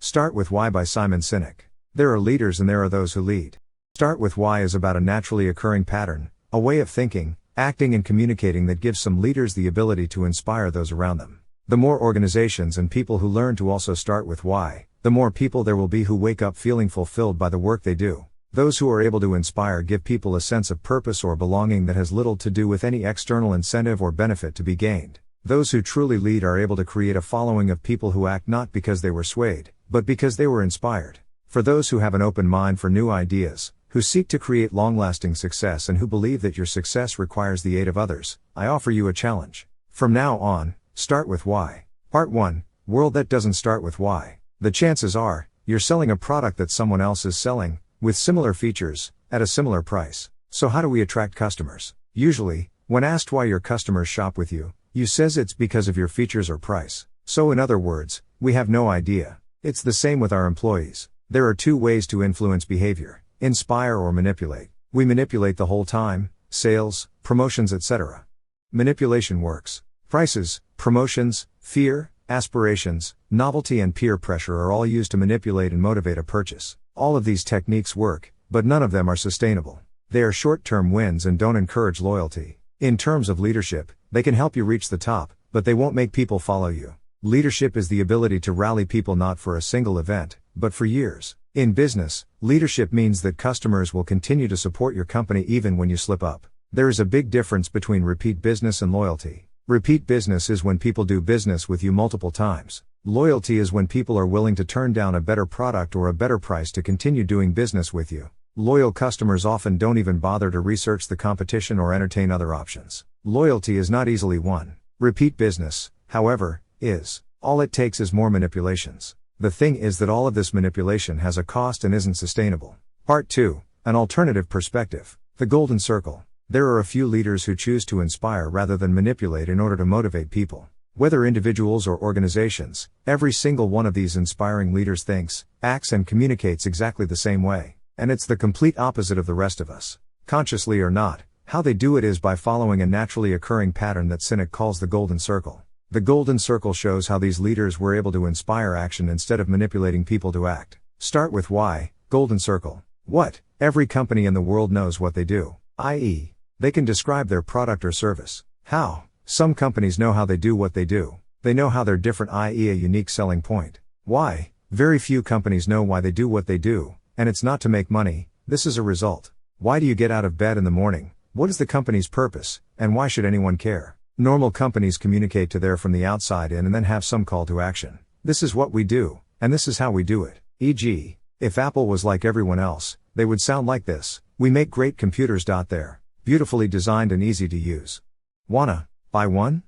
Start with Why by Simon Sinek. There are leaders and there are those who lead. Start with Why is about a naturally occurring pattern, a way of thinking, acting and communicating that gives some leaders the ability to inspire those around them. The more organizations and people who learn to also start with Why, the more people there will be who wake up feeling fulfilled by the work they do. Those who are able to inspire give people a sense of purpose or belonging that has little to do with any external incentive or benefit to be gained. Those who truly lead are able to create a following of people who act not because they were swayed, but because they were inspired. For those who have an open mind for new ideas, who seek to create long-lasting success and who believe that your success requires the aid of others, I offer you a challenge. From now on, start with Why. Part 1, World that doesn't start with Why. The chances are, you're selling a product that someone else is selling, with similar features, at a similar price. So how do we attract customers? Usually, when asked why your customers shop with you, you says it's because of your features or price. So in other words, we have no idea. It's the same with our employees. There are two ways to influence behavior: inspire or manipulate. We manipulate the whole time: sales, promotions, etc. Manipulation works. Prices, promotions, fear, aspirations, novelty and peer pressure are all used to manipulate and motivate a purchase. All of these techniques work, but none of them are sustainable. They are short-term wins and don't encourage loyalty. In terms of leadership, they can help you reach the top, but they won't make people follow you. Leadership is the ability to rally people not for a single event, but for years. In business, leadership means that customers will continue to support your company even when you slip up. There is a big difference between repeat business and loyalty. Repeat business is when people do business with you multiple times. Loyalty is when people are willing to turn down a better product or a better price to continue doing business with you. Loyal customers often don't even bother to research the competition or entertain other options. Loyalty is not easily won. Repeat business, however, is. All it takes is more manipulations. The thing is that all of this manipulation has a cost and isn't sustainable. Part 2, An alternative perspective. The golden circle. There are a few leaders who choose to inspire rather than manipulate in order to motivate people. Whether individuals or organizations, every single one of these inspiring leaders thinks, acts and communicates exactly the same way. And it's the complete opposite of the rest of us. Consciously or not, how they do it is by following a naturally occurring pattern that Sinek calls the golden circle. The golden circle shows how these leaders were able to inspire action instead of manipulating people to act. Start with Why, golden circle. What? Every company in the world knows what they do, i.e., they can describe their product or service. How? Some companies know how they do what they do. They know how they're different, i.e., a unique selling point. Why? Very few companies know why they do what they do, and it's not to make money. This is a result. Why do you get out of bed in the morning? What is the company's purpose, and why should anyone care? Normal companies communicate to their from the outside in and then have some call to action. This is what we do, and this is how we do it. E.g., if Apple was like everyone else, they would sound like this: we make great computers. There. Beautifully designed and easy to use. Wanna buy one?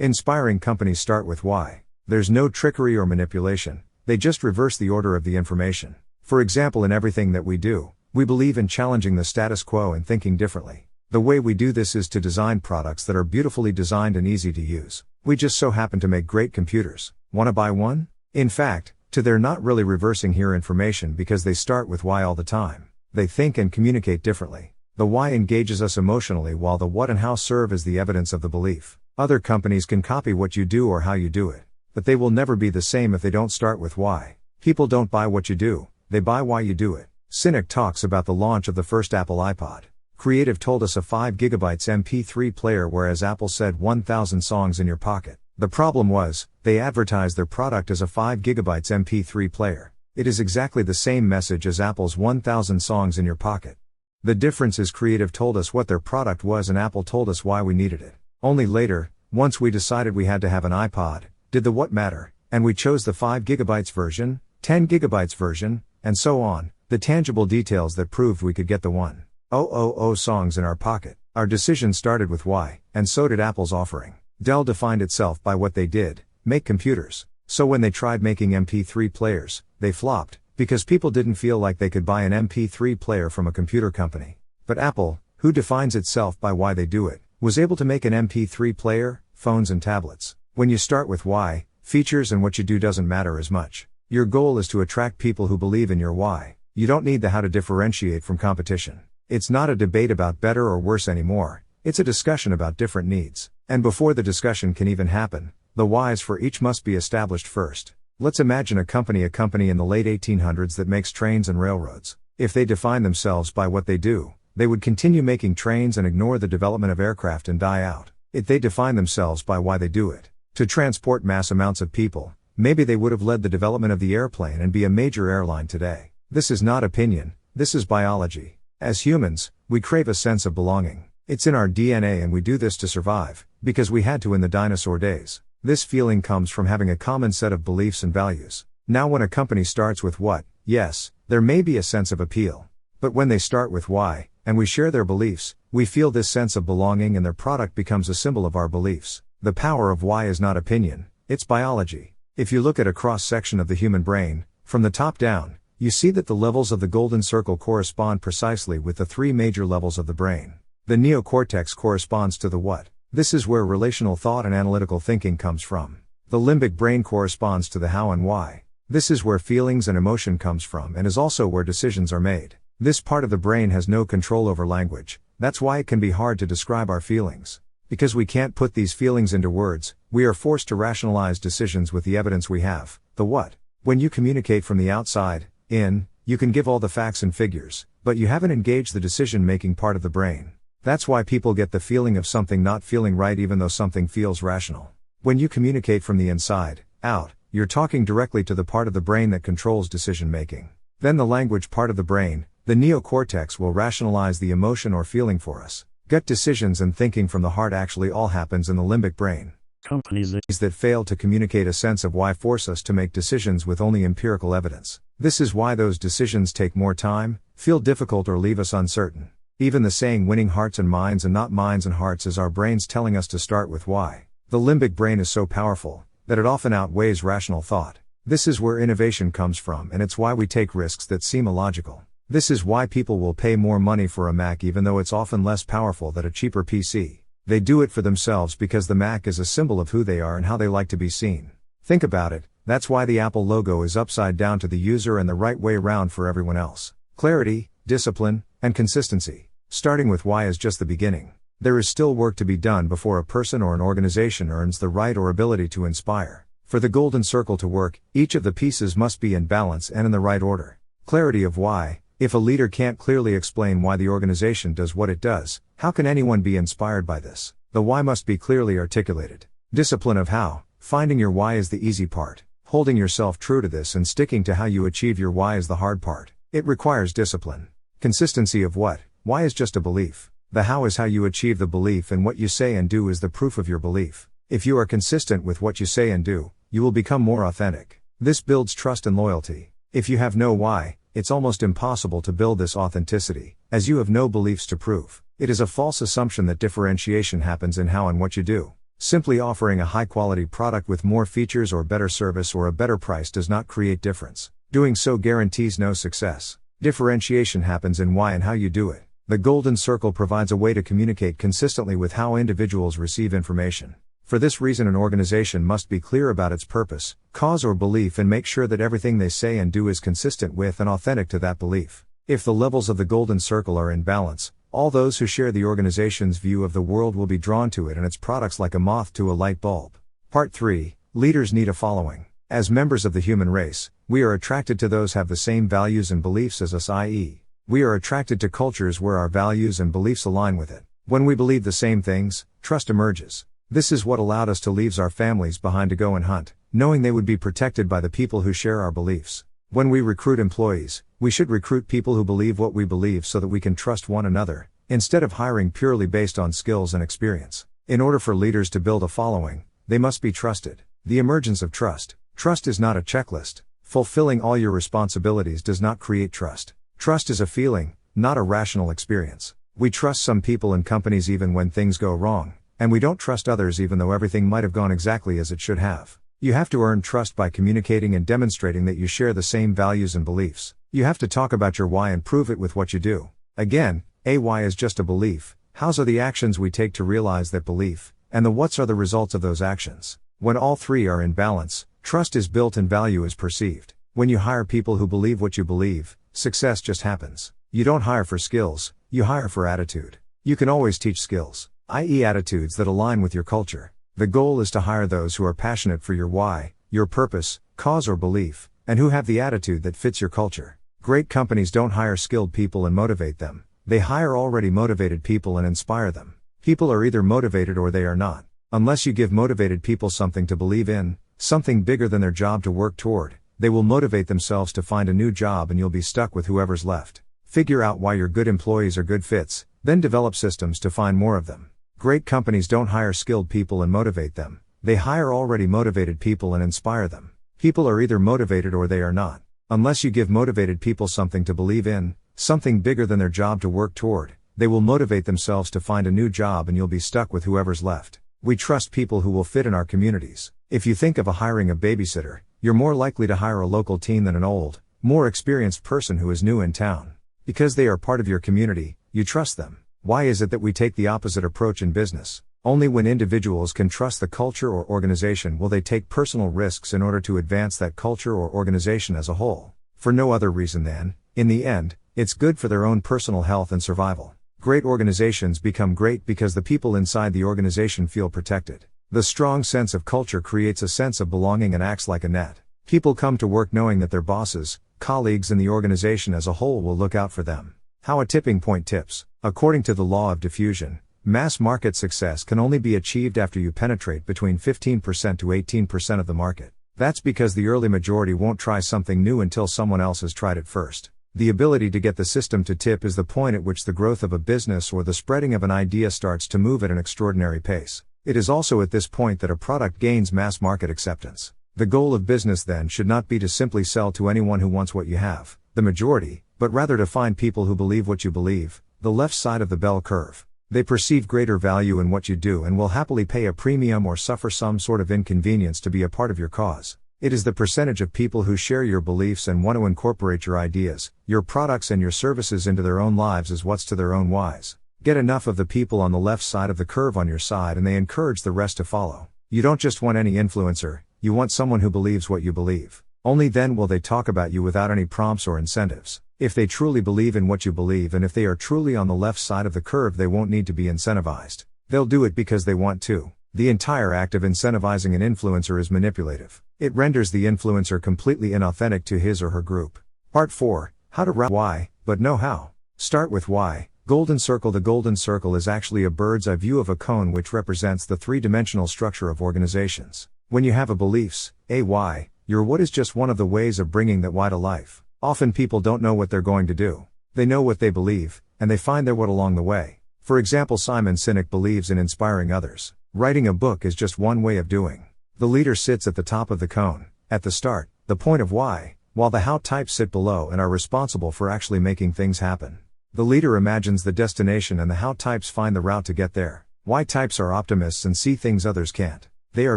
Inspiring companies start with Why. There's no trickery or manipulation, they just reverse the order of the information. For example, in everything that we do, we believe in challenging the status quo and thinking differently. The way we do this is to design products that are beautifully designed and easy to use. We just so happen to make great computers. Wanna buy one? In fact, they're not really reversing here information because they start with Why all the time. They think and communicate differently. The Why engages us emotionally while the what and how serve as the evidence of the belief. Other companies can copy what you do or how you do it, but they will never be the same if they don't start with Why. People don't buy what you do, they buy why you do it. Sinek talks about the launch of the first Apple iPod. Creative told us a 5 GB MP3 player, whereas Apple said 1,000 songs in your pocket. The problem was, they advertised their product as a 5 GB MP3 player. It is exactly the same message as Apple's 1,000 songs in your pocket. The difference is Creative told us what their product was and Apple told us why we needed it. Only later, once we decided we had to have an iPod, did the what matter, and we chose the 5 GB version, 10 GB version, and so on, the tangible details that proved we could get the 1,000 songs in our pocket. Our decision started with Why, and so did Apple's offering. Dell defined itself by what they did: make computers. So when they tried making MP3 players, they flopped, because people didn't feel like they could buy an MP3 player from a computer company. But Apple, who defines itself by why they do it, was able to make an MP3 player, phones and tablets. When you start with Why, features and what you do doesn't matter as much. Your goal is to attract people who believe in your Why. You don't need the how to differentiate from competition. It's not a debate about better or worse anymore, it's a discussion about different needs. And before the discussion can even happen, the whys for each must be established first. Let's imagine a company in the late 1800s that makes trains and railroads. If they define themselves by what they do, they would continue making trains and ignore the development of aircraft and die out. If they define themselves by why they do it, to transport mass amounts of people, maybe they would have led the development of the airplane and be a major airline today. This is not opinion, this is biology. As humans, we crave a sense of belonging. It's in our DNA and we do this to survive, because we had to in the dinosaur days. This feeling comes from having a common set of beliefs and values. Now when a company starts with what, yes, there may be a sense of appeal. But when they start with why, and we share their beliefs, we feel this sense of belonging and their product becomes a symbol of our beliefs. The power of why is not opinion, it's biology. If you look at a cross-section of the human brain, from the top down, you see that the levels of the golden circle correspond precisely with the three major levels of the brain. The neocortex corresponds to the what. This is where relational thought and analytical thinking comes from. The limbic brain corresponds to the how and why. This is where feelings and emotion comes from and is also where decisions are made. This part of the brain has no control over language. That's why it can be hard to describe our feelings. Because we can't put these feelings into words, we are forced to rationalize decisions with the evidence we have, the what. When you communicate from the outside, in, you can give all the facts and figures, but you haven't engaged the decision-making part of the brain. That's why people get the feeling of something not feeling right even though something feels rational. When you communicate from the inside, out, you're talking directly to the part of the brain that controls decision-making. Then the language part of the brain, the neocortex, will rationalize the emotion or feeling for us. Gut decisions and thinking from the heart actually all happens in the limbic brain. Companies that fail to communicate a sense of why force us to make decisions with only empirical evidence. This is why those decisions take more time, feel difficult or leave us uncertain. Even the saying winning hearts and minds and not minds and hearts is our brains telling us to start with why. The limbic brain is so powerful that it often outweighs rational thought. This is where innovation comes from and it's why we take risks that seem illogical. This is why people will pay more money for a Mac even though it's often less powerful than a cheaper PC. They do it for themselves because the Mac is a symbol of who they are and how they like to be seen. Think about it, that's why the Apple logo is upside down to the user and the right way around for everyone else. Clarity, discipline, and consistency. Starting with why is just the beginning. There is still work to be done before a person or an organization earns the right or ability to inspire. For the golden circle to work, each of the pieces must be in balance and in the right order. Clarity of why. If a leader can't clearly explain why the organization does what it does, how can anyone be inspired by this? The why must be clearly articulated. Discipline of how. Finding your why is the easy part. Holding yourself true to this and sticking to how you achieve your why is the hard part. It requires discipline. Consistency of what. Why is just a belief. The how is how you achieve the belief and what you say and do is the proof of your belief. If you are consistent with what you say and do, you will become more authentic. This builds trust and loyalty. If you have no why, it's almost impossible to build this authenticity, as you have no beliefs to prove. It is a false assumption that differentiation happens in how and what you do. Simply offering a high-quality product with more features or better service or a better price does not create difference. Doing so guarantees no success. Differentiation happens in why and how you do it. The golden circle provides a way to communicate consistently with how individuals receive information. For this reason, an organization must be clear about its purpose, cause or belief and make sure that everything they say and do is consistent with and authentic to that belief. If the levels of the golden circle are in balance, all those who share the organization's view of the world will be drawn to it and its products like a moth to a light bulb. Part 3. Leaders need a following. As members of the human race, we are attracted to those who have the same values and beliefs as us, i.e., we are attracted to cultures where our values and beliefs align with it. When we believe the same things, trust emerges. This is what allowed us to leave our families behind to go and hunt, knowing they would be protected by the people who share our beliefs. When we recruit employees, we should recruit people who believe what we believe so that we can trust one another, instead of hiring purely based on skills and experience. In order for leaders to build a following, they must be trusted. The emergence of trust. Trust is not a checklist. Fulfilling all your responsibilities does not create trust. Trust is a feeling, not a rational experience. We trust some people and companies even when things go wrong, and we don't trust others even though everything might have gone exactly as it should have. You have to earn trust by communicating and demonstrating that you share the same values and beliefs. You have to talk about your why and prove it with what you do. Again, a why is just a belief, hows are the actions we take to realize that belief, and the whats are the results of those actions. When all three are in balance, trust is built and value is perceived. When you hire people who believe what you believe, success just happens. You don't hire for skills, you hire for attitude. You can always teach skills, i.e. attitudes that align with your culture. The goal is to hire those who are passionate for your why, your purpose, cause or belief, and who have the attitude that fits your culture. Great companies don't hire skilled people and motivate them. They hire already motivated people and inspire them. People are either motivated or they are not. Unless you give motivated people something to believe in, something bigger than their job to work toward, they will motivate themselves to find a new job and you'll be stuck with whoever's left. Figure out why your good employees are good fits, then develop systems to find more of them. Great companies don't hire skilled people and motivate them. They hire already motivated people and inspire them. People are either motivated or they are not. Unless you give motivated people something to believe in, something bigger than their job to work toward, they will motivate themselves to find a new job and you'll be stuck with whoever's left. We trust people who will fit in our communities. If you think of hiring a babysitter, you're more likely to hire a local teen than an old, more experienced person who is new in town. Because they are part of your community, you trust them. Why is it that we take the opposite approach in business? Only when individuals can trust the culture or organization will they take personal risks in order to advance that culture or organization as a whole. For no other reason than, in the end, it's good for their own personal health and survival. Great organizations become great because the people inside the organization feel protected. The strong sense of culture creates a sense of belonging and acts like a net. People come to work knowing that their bosses, colleagues and the organization as a whole will look out for them. How a tipping point tips. According to the law of diffusion, mass market success can only be achieved after you penetrate between 15% to 18% of the market. That's because the early majority won't try something new until someone else has tried it first. The ability to get the system to tip is the point at which the growth of a business or the spreading of an idea starts to move at an extraordinary pace. It is also at this point that a product gains mass market acceptance. The goal of business then should not be to simply sell to anyone who wants what you have, the majority, but rather to find people who believe what you believe, the left side of the bell curve. They perceive greater value in what you do and will happily pay a premium or suffer some sort of inconvenience to be a part of your cause. It is the percentage of people who share your beliefs and want to incorporate your ideas, your products and your services into their own lives as what's to their own wise. Get enough of the people on the left side of the curve on your side and they encourage the rest to follow. You don't just want any influencer, you want someone who believes what you believe. Only then will they talk about you without any prompts or incentives. If they truly believe in what you believe and if they are truly on the left side of the curve, they won't need to be incentivized. They'll do it because they want to. The entire act of incentivizing an influencer is manipulative. It renders the influencer completely inauthentic to his or her group. Part 4. How to route why, but know how. Start with why. Golden circle. The golden circle is actually a bird's eye view of a cone which represents the three-dimensional structure of organizations. When you have a beliefs, a why, your what is just one of the ways of bringing that why to life. Often people don't know what they're going to do. They know what they believe, and they find their what along the way. For example, Simon Sinek believes in inspiring others. Writing a book is just one way of doing. The leader sits at the top of the cone, at the start, the point of why, while the how types sit below and are responsible for actually making things happen. The leader imagines the destination and the how types find the route to get there. Why types are optimists and see things others can't. They are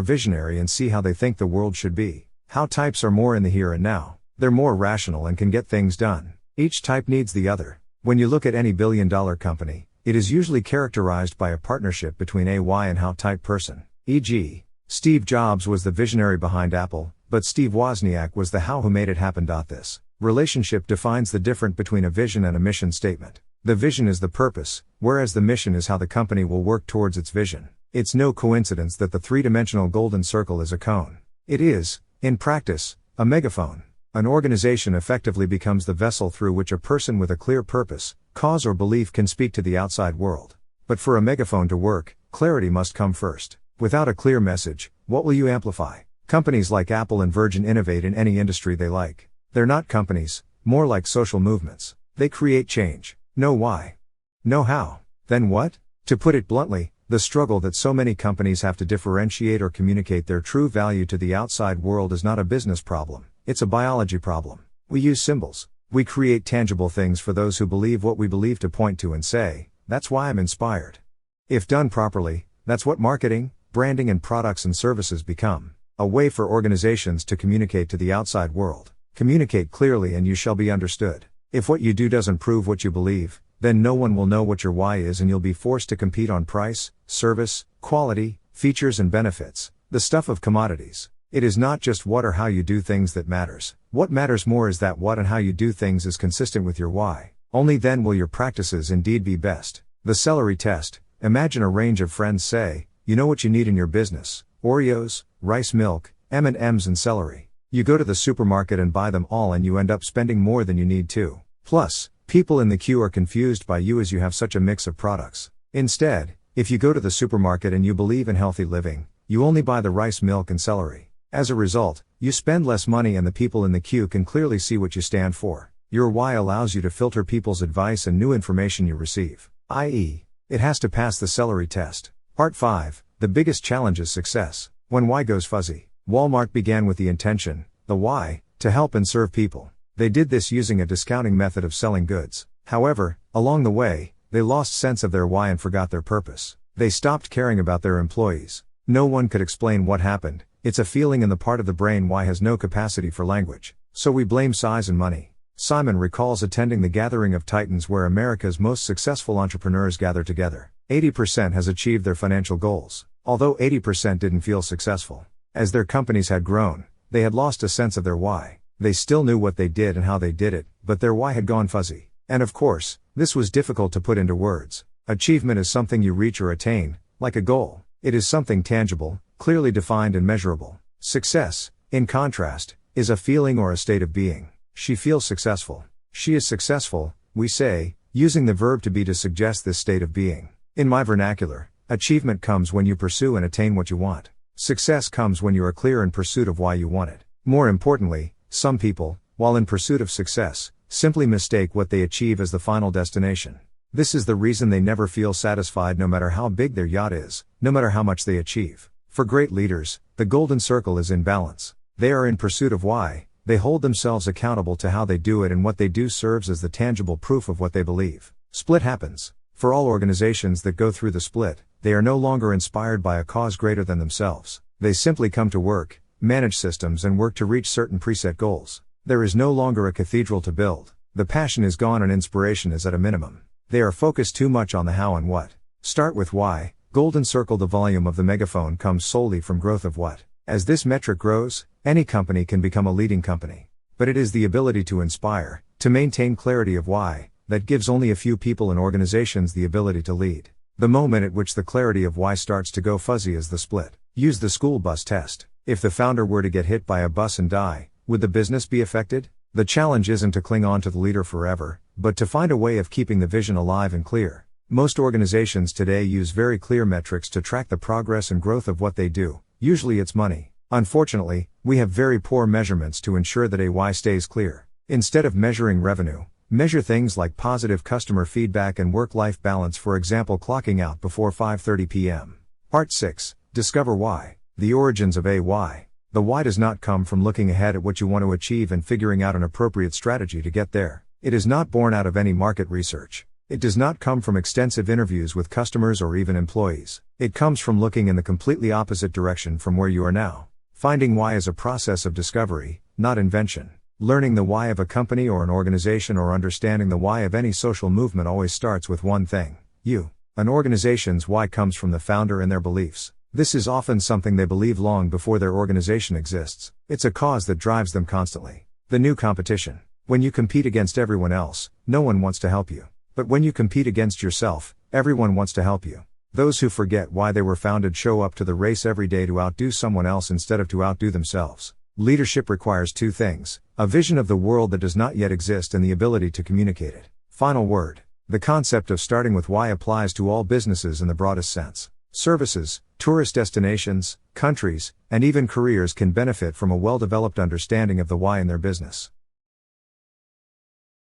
visionary and see how they think the world should be. How types are more in the here and now. They're more rational and can get things done. Each type needs the other. When you look at any billion-dollar company, it is usually characterized by a partnership between a why and how type person. E.g., Steve Jobs was the visionary behind Apple, but Steve Wozniak was the how who made it happen. This relationship defines the difference between a vision and a mission statement. The vision is the purpose, whereas the mission is how the company will work towards its vision. It's no coincidence that the three-dimensional golden circle is a cone. It is, in practice, a megaphone. An organization effectively becomes the vessel through which a person with a clear purpose, cause or belief can speak to the outside world. But for a megaphone to work, clarity must come first. Without a clear message, what will you amplify? Companies like Apple and Virgin innovate in any industry they like. They're not companies, more like social movements. They create change. Know why. Know how. Then what? To put it bluntly, the struggle that so many companies have to differentiate or communicate their true value to the outside world is not a business problem, it's a biology problem. We use symbols. We create tangible things for those who believe what we believe to point to and say, that's why I'm inspired. If done properly, that's what marketing, branding and products and services become. A way for organizations to communicate to the outside world. Communicate clearly and you shall be understood. If what you do doesn't prove what you believe, then no one will know what your why is and you'll be forced to compete on price, service, quality, features and benefits, the stuff of commodities. It is not just what or how you do things that matters. What matters more is that what and how you do things is consistent with your why. Only then will your practices indeed be best. The celery test. Imagine a range of friends say, you know what you need in your business: Oreos, rice milk, M&Ms and celery. You go to the supermarket and buy them all and you end up spending more than you need to. Plus, people in the queue are confused by you as you have such a mix of products. Instead, if you go to the supermarket and you believe in healthy living, you only buy the rice, milk and celery. As a result, you spend less money and the people in the queue can clearly see what you stand for. Your why allows you to filter people's advice and new information you receive, i.e., it has to pass the celery test. Part 5. The biggest challenge is success. When why goes fuzzy. Walmart began with the intention, the why, to help and serve people. They did this using a discounting method of selling goods. However, along the way, they lost sense of their why and forgot their purpose. They stopped caring about their employees. No one could explain what happened. It's a feeling in the part of the brain why has no capacity for language. So we blame size and money. Simon recalls attending the gathering of titans where America's most successful entrepreneurs gather together. 80% has achieved their financial goals, although 80% didn't feel successful. As their companies had grown, they had lost a sense of their why. They still knew what they did and how they did it, but their why had gone fuzzy. And of course, this was difficult to put into words. Achievement is something you reach or attain, like a goal. It is something tangible, clearly defined and measurable. Success, in contrast, is a feeling or a state of being. She feels successful. She is successful, we say, using the verb to be to suggest this state of being. In my vernacular, achievement comes when you pursue and attain what you want. Success comes when you are clear in pursuit of why you want it. More importantly, some people, while in pursuit of success, simply mistake what they achieve as the final destination. This is the reason they never feel satisfied no matter how big their yacht is, no matter how much they achieve. For great leaders, the golden circle is in balance. They are in pursuit of why, they hold themselves accountable to how they do it, and what they do serves as the tangible proof of what they believe. Split happens. For all organizations that go through the split, they are no longer inspired by a cause greater than themselves. They simply come to work, manage systems and work to reach certain preset goals. There is no longer a cathedral to build. The passion is gone and inspiration is at a minimum. They are focused too much on the how and what. Start with why. Golden circle. The volume of the megaphone comes solely from growth of what. As this metric grows, any company can become a leading company. But it is the ability to inspire, to maintain clarity of why, that gives only a few people and organizations the ability to lead. The moment at which the clarity of why starts to go fuzzy is the split. Use the school bus test. If the founder were to get hit by a bus and die, would the business be affected? The challenge isn't to cling on to the leader forever, but to find a way of keeping the vision alive and clear. Most organizations today use very clear metrics to track the progress and growth of what they do. Usually it's money. Unfortunately, we have very poor measurements to ensure that a why stays clear. Instead of measuring revenue, measure things like positive customer feedback and work-life balance, for example clocking out before 5:30 p.m. Part 6. Discover why. The origins of a why. The why does not come from looking ahead at what you want to achieve and figuring out an appropriate strategy to get there. It is not born out of any market research. It does not come from extensive interviews with customers or even employees. It comes from looking in the completely opposite direction from where you are now. Finding why is a process of discovery, not invention. Learning the why of a company or an organization or understanding the why of any social movement always starts with one thing: you. An organization's why comes from the founder and their beliefs. This is often something they believe long before their organization exists. It's a cause that drives them constantly. The new competition. When you compete against everyone else, no one wants to help you. But when you compete against yourself, everyone wants to help you. Those who forget why they were founded show up to the race every day to outdo someone else instead of to outdo themselves. Leadership requires two things: a vision of the world that does not yet exist and the ability to communicate it. Final word. The concept of starting with why applies to all businesses in the broadest sense. Services, tourist destinations, countries, and even careers can benefit from a well-developed understanding of the why in their business.